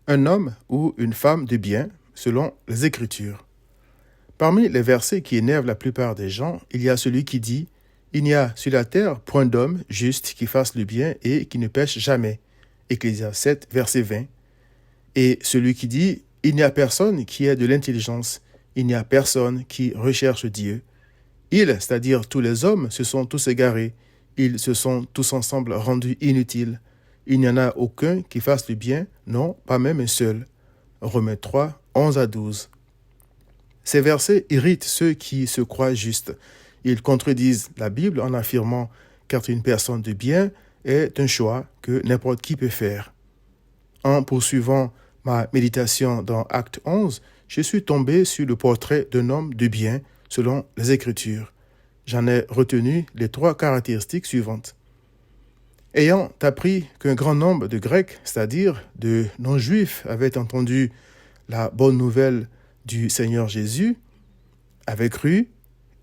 un homme ou une femme de bien, selon les Écritures. Parmi les versets qui énervent la plupart des gens, il y a celui qui dit « Il n'y a sur la terre point d'homme juste qui fasse le bien et qui ne pêche jamais » Ecclésias 7, verset 20. Et celui qui dit « Il n'y a personne qui ait de l'intelligence, il n'y a personne qui recherche Dieu. Ils, c'est-à-dire tous les hommes, se sont tous égarés, ils se sont tous ensemble rendus inutiles. Il n'y en a aucun qui fasse le bien, non, pas même un seul. » Romains 3, 11 à 12. Ces versets irritent ceux qui se croient justes. Ils contredisent la Bible en affirmant qu'être une personne de bien est un choix que n'importe qui peut faire. En poursuivant ma méditation dans Acte 11, je suis tombé sur le portrait d'un homme de bien selon les Écritures. J'en ai retenu les 3 caractéristiques suivantes. Ayant appris qu'un grand nombre de Grecs, c'est-à-dire de non-juifs, avaient entendu la bonne nouvelle du Seigneur Jésus, avaient cru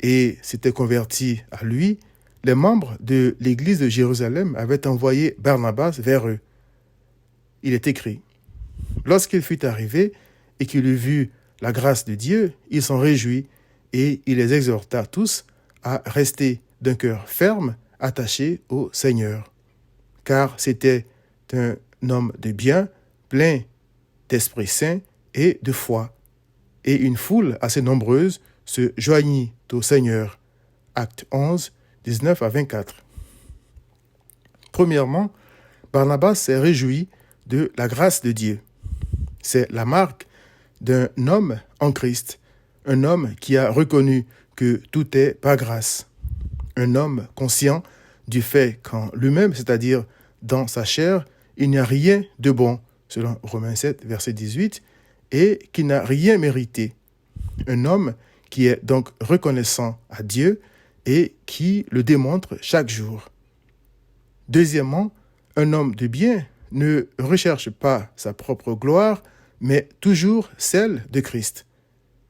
et s'étaient convertis à lui, les membres de l'église de Jérusalem avaient envoyé Barnabas vers eux. Il est écrit, « Lorsqu'il fut arrivé et qu'il eut vu la grâce de Dieu, il s'en réjouit et il les exhorta tous à rester d'un cœur ferme, attaché au Seigneur. Car c'était un homme de bien, plein d'Esprit Saint et de foi. Et une foule assez nombreuse se joignit au Seigneur. » Acte 11, 19 à 24. Premièrement, Barnabas s'est réjoui de la grâce de Dieu. C'est la marque d'un homme en Christ, un homme qui a reconnu que tout est par grâce, un homme conscient du fait qu'en lui-même, c'est-à-dire dans sa chair, il n'y a rien de bon, selon Romains 7, verset 18, et qui n'a rien mérité. Un homme qui est donc reconnaissant à Dieu et qui le démontre chaque jour. Deuxièmement, un homme de bien ne recherche pas sa propre gloire, mais toujours celle de Christ.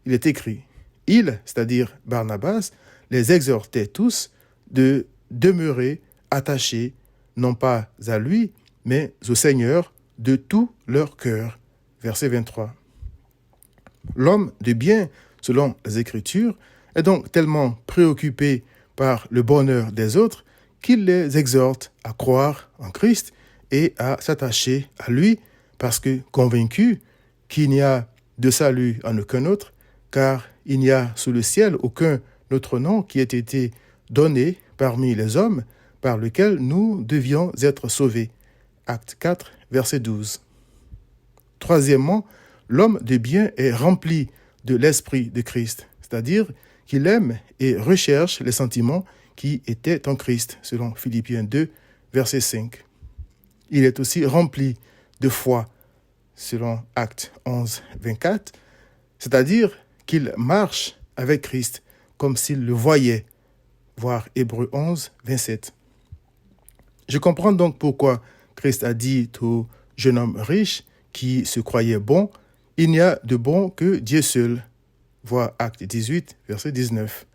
Il est écrit, il, c'est-à-dire Barnabas, les exhortait tous de demeurer attachés, non pas à lui, mais au Seigneur de tout leur cœur. Verset 23. L'homme de bien, selon les Écritures, est donc tellement préoccupé par le bonheur des autres qu'il les exhorte à croire en Christ et à s'attacher à lui parce que convaincu qu'il n'y a de salut en aucun autre, car il n'y a sous le ciel aucun autre nom qui ait été donné parmi les hommes par lequel nous devions être sauvés. Acte 4, verset 12. Troisièmement, l'homme de bien est rempli de l'esprit de Christ, c'est-à-dire qu'il aime et recherche les sentiments qui étaient en Christ, selon Philippiens 2, verset 5. Il est aussi rempli de foi, selon Acte 11, 24, c'est-à-dire qu'il marche avec Christ comme s'il le voyait, voir Hébreux 11, 27. Je comprends donc pourquoi Christ a dit au jeune homme riche qui se croyait bon, « Il n'y a de bon que Dieu seul », voir Acte 18, verset 19.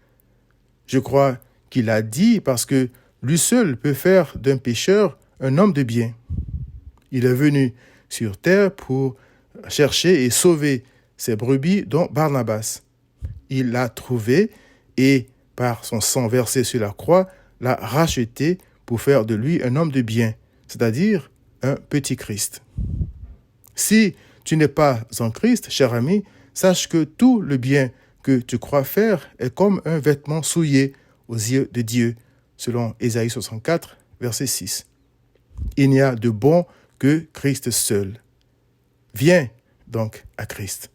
Je crois qu'il a dit parce que lui seul peut faire d'un pécheur un homme de bien. Il est venu sur terre pour chercher et sauver ses brebis, dont Barnabas. Il l'a trouvé et, par son sang versé sur la croix, l'a racheté pour faire de lui un homme de bien, c'est-à-dire un petit Christ. Si tu n'es pas en Christ, cher ami, sache que tout le bien que tu crois faire est comme un vêtement souillé aux yeux de Dieu, selon Ésaïe 64, verset 6. Il n'y a de bon que Christ seul. Viens donc à Christ.